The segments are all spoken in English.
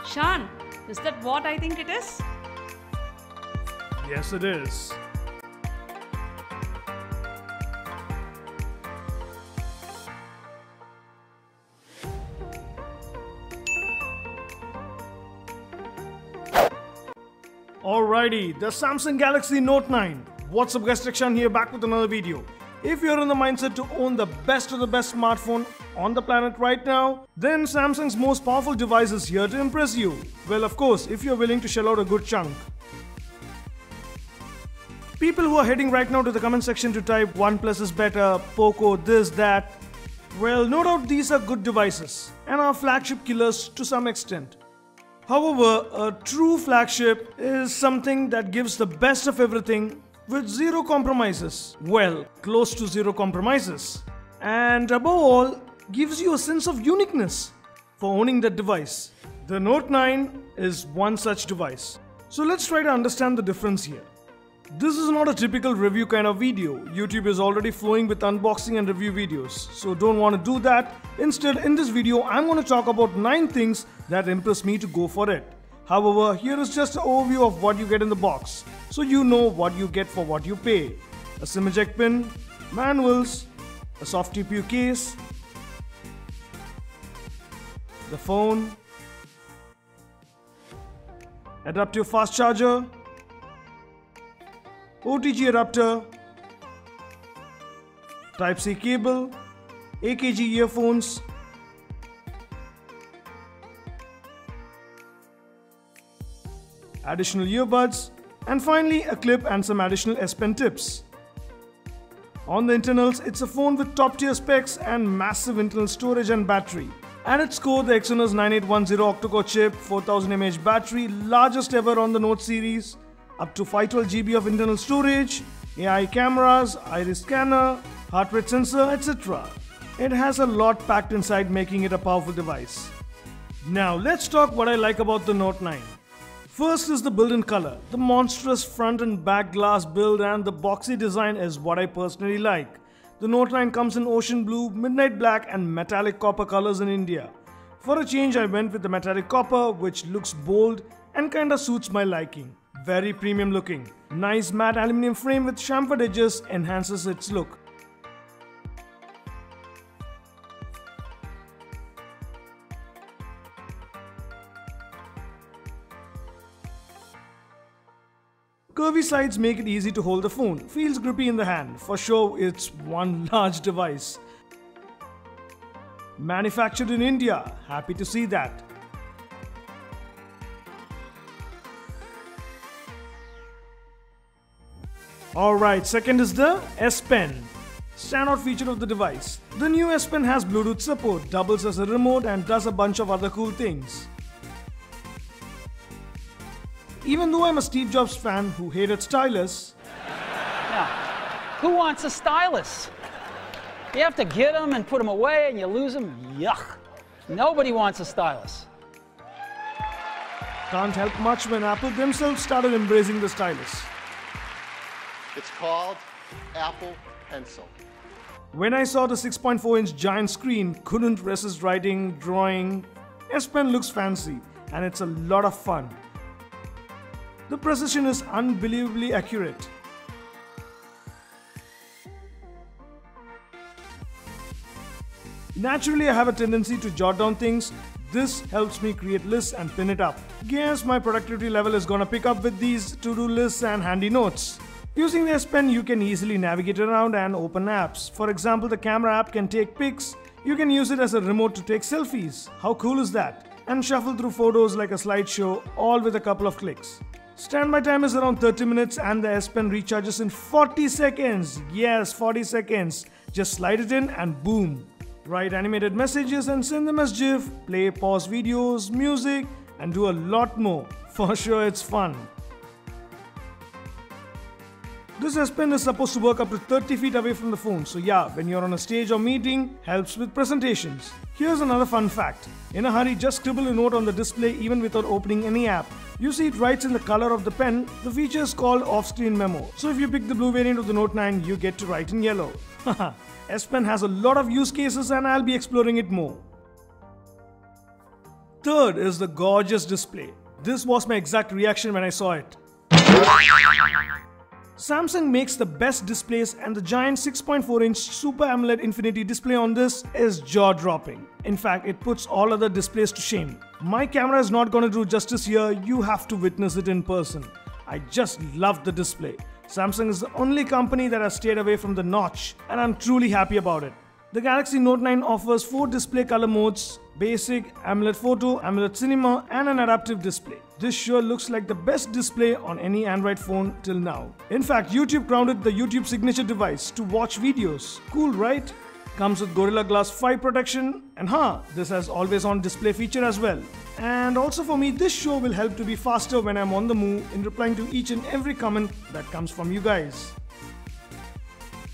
Shan, is that what I think it is? Yes, it is. Alrighty, the Samsung Galaxy Note 9. What's up guys, Shan here, back with another video. If you're in the mindset to own the best of the best smartphone on the planet right now, then Samsung's most powerful device is here to impress you. Well, of course, if you're willing to shell out a good chunk. People who are heading right now to the comment section to type OnePlus is better, Poco, this, that. Well, no doubt these are good devices and are flagship killers to some extent. However, a true flagship is something that gives the best of everything with zero compromises. Well, close to zero compromises. And above all, gives you a sense of uniqueness for owning that device. The Note 9 is one such device. So let's try to understand the difference here. This is not a typical review kind of video. YouTube is already flowing with unboxing and review videos, so don't want to do that. Instead, in this video, I'm going to talk about 9 things that impress me to go for it. However, here is just an overview of what you get in the box, so you know what you get for what you pay. A SIM eject pin, manuals, a soft TPU case, the phone, adaptive fast charger, OTG adapter, Type-C cable, AKG earphones, additional earbuds, and finally a clip and some additional S Pen tips. On the internals, it's a phone with top tier specs and massive internal storage and battery. At its core, the Exynos 9810 octa-core chip, 4000 mAh battery, largest ever on the Note series, up to 512 GB of internal storage, AI cameras, iris scanner, heart rate sensor, etc. It has a lot packed inside, making it a powerful device. Now let's talk what I like about the Note 9. First is the build in color. The monstrous front and back glass build and the boxy design is what I personally like. The Note 9 comes in ocean blue, midnight black and metallic copper colors in India. For a change, I went with the metallic copper, which looks bold and kinda suits my liking. Very premium looking. Nice matte aluminum frame with chamfered edges enhances its look. Curvy sides make it easy to hold the phone. Feels grippy in the hand. For sure, it's one large device. Manufactured in India. Happy to see that. Alright, second is the S Pen. Standout feature of the device. The new S Pen has Bluetooth support, doubles as a remote and does a bunch of other cool things. Even though I'm a Steve Jobs fan who hated stylus. Now, who wants a stylus? You have to get them and put them away and you lose them. Yuck. Nobody wants a stylus. Can't help much when Apple themselves started embracing the stylus. It's called Apple Pencil. When I saw the 6.4-inch giant screen, couldn't resist writing, drawing. S Pen looks fancy and it's a lot of fun. The precision is unbelievably accurate. Naturally, I have a tendency to jot down things. This helps me create lists and pin it up. Guess my productivity level is gonna pick up with these to-do lists and handy notes. Using the S Pen, you can easily navigate around and open apps. For example, the camera app can take pics. You can use it as a remote to take selfies. How cool is that? And shuffle through photos like a slideshow, all with a couple of clicks. Standby time is around 30 minutes and the S Pen recharges in 40 seconds. Yes, 40 seconds. Just slide it in and boom. Write animated messages and send them as GIF, play, pause videos, music, and do a lot more. For sure, it's fun. This S Pen is supposed to work up to 30 feet away from the phone, so yeah, when you're on a stage or meeting, helps with presentations. Here's another fun fact. In a hurry, just scribble a note on the display even without opening any app. You see it writes in the color of the pen. The feature is called off-screen memo. So if you pick the blue variant of the Note 9, you get to write in yellow. Haha, S Pen has a lot of use cases and I'll be exploring it more. Third is the gorgeous display. This was my exact reaction when I saw it. Samsung makes the best displays and the giant 6.4-inch Super AMOLED Infinity display on this is jaw-dropping. In fact, it puts all other displays to shame. My camera is not gonna do justice here, you have to witness it in person. I just love the display. Samsung is the only company that has stayed away from the notch, and I'm truly happy about it. The Galaxy Note 9 offers 4 display color modes: Basic, AMOLED Photo, AMOLED Cinema, and an adaptive display. This sure looks like the best display on any Android phone till now. In fact, YouTube crowned it the YouTube signature device to watch videos. Cool, right? Comes with Gorilla Glass 5 protection, and this has always on display feature as well. And also for me, this show will help to be faster when I'm on the move in replying to each and every comment that comes from you guys.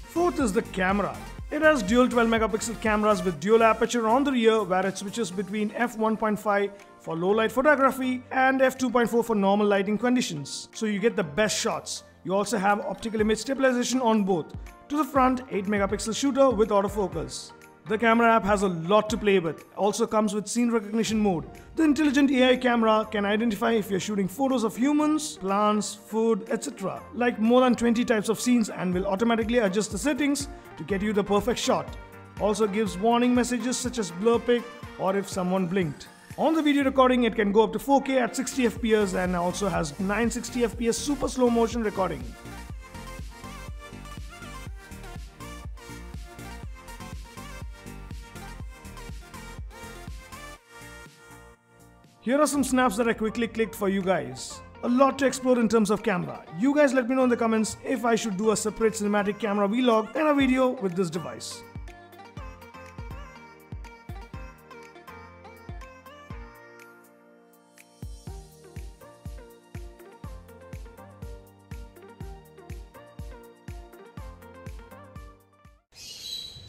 Fourth is the camera. It has dual 12 megapixel cameras with dual aperture on the rear, where it switches between f1.5 for low light photography and f2.4 for normal lighting conditions. So you get the best shots. You also have optical image stabilization on both. To the front, 8 megapixel shooter with autofocus. The camera app has a lot to play with. Also comes with scene recognition mode. The intelligent AI camera can identify if you're shooting photos of humans, plants, food, etc. Like more than 20 types of scenes, and will automatically adjust the settings to get you the perfect shot. Also gives warning messages such as blur pic or if someone blinked. On the video recording, it can go up to 4K at 60 FPS and also has 960 FPS super slow motion recording. Here are some snaps that I quickly clicked for you guys. A lot to explore in terms of camera. You guys let me know in the comments if I should do a separate cinematic camera vlog and a video with this device.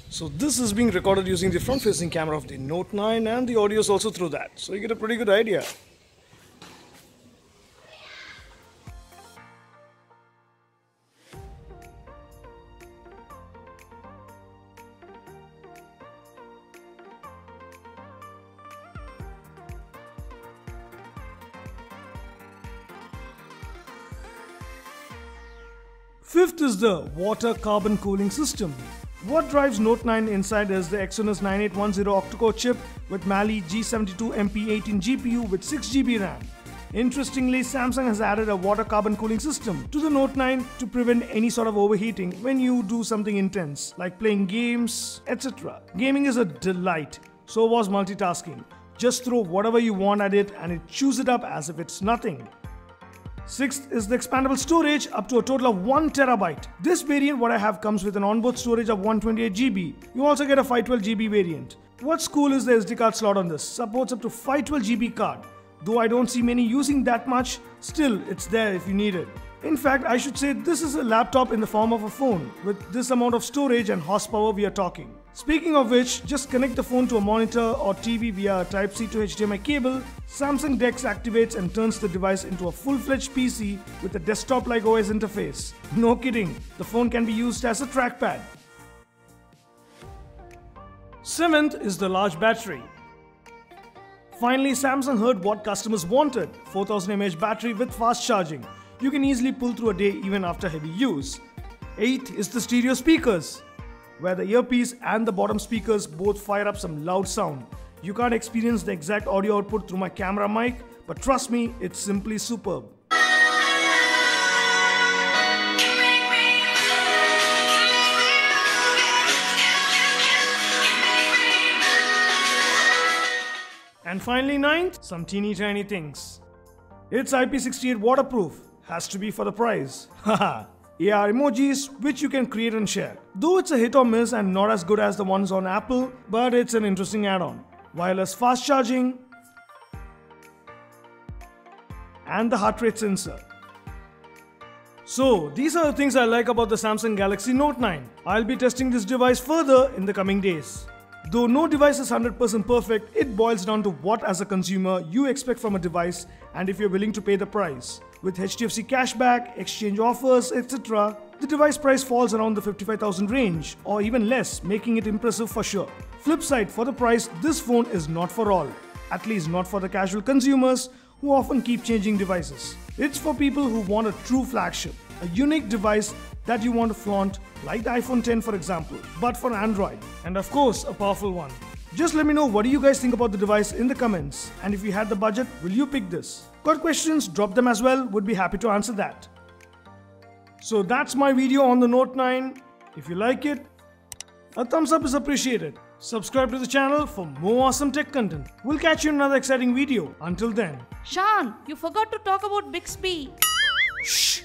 So this is being recorded using the front-facing camera of the Note 9, and the audio is also through that. So you get a pretty good idea. Fifth is the water carbon cooling system. What drives Note 9 inside is the Exynos 9810 octa-core chip with Mali G72MP18 GPU with 6GB RAM. Interestingly, Samsung has added a water carbon cooling system to the Note 9 to prevent any sort of overheating when you do something intense like playing games, etc. Gaming is a delight, so was multitasking. Just throw whatever you want at it and it chews it up as if it's nothing. Sixth is the expandable storage up to a total of 1 terabyte. This variant what I have comes with an onboard storage of 128GB. You also get a 512GB variant. What's cool is the SD card slot on this. Supports up to 512GB card. Though I don't see many using that much, still it's there if you need it. In fact, I should say this is a laptop in the form of a phone with this amount of storage and horsepower we are talking. Speaking of which, just connect the phone to a monitor or TV via a Type-C to HDMI cable. Samsung DeX activates and turns the device into a full-fledged PC with a desktop-like OS interface. No kidding, the phone can be used as a trackpad. Seventh is the large battery. Finally, Samsung heard what customers wanted: 4000 mAh battery with fast charging. You can easily pull through a day even after heavy use. Eighth is the stereo speakers, where the earpiece and the bottom speakers both fire up some loud sound. You can't experience the exact audio output through my camera mic, but trust me, it's simply superb. And finally, ninth, some teeny tiny things. It's IP68 waterproof. Has to be for the price. Haha. AR emojis which you can create and share. Though it's a hit or miss and not as good as the ones on Apple, but it's an interesting add-on. Wireless fast charging and the heart rate sensor. So these are the things I like about the Samsung Galaxy Note 9. I'll be testing this device further in the coming days. Though no device is 100% perfect, it boils down to what as a consumer you expect from a device and if you're willing to pay the price. With HDFC cashback, exchange offers, etc., the device price falls around the 55,000 range or even less, making it impressive for sure. Flip side, for the price, this phone is not for all. at least not for the casual consumers who often keep changing devices. It's for people who want a true flagship, a unique device that you want to flaunt, like the iPhone 10 for example, but for Android, and of course a powerful one. Just let me know what do you guys think about the device in the comments, and if you had the budget, will you pick this? Got questions? Drop them as well, would be happy to answer that. So that's my video on the Note 9. If you like it, a thumbs up is appreciated. Subscribe to the channel for more awesome tech content. We'll catch you in another exciting video. Until then. Shan, you forgot to talk about Bixby. Shh!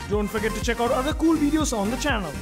Don't forget to check out other cool videos on the channel.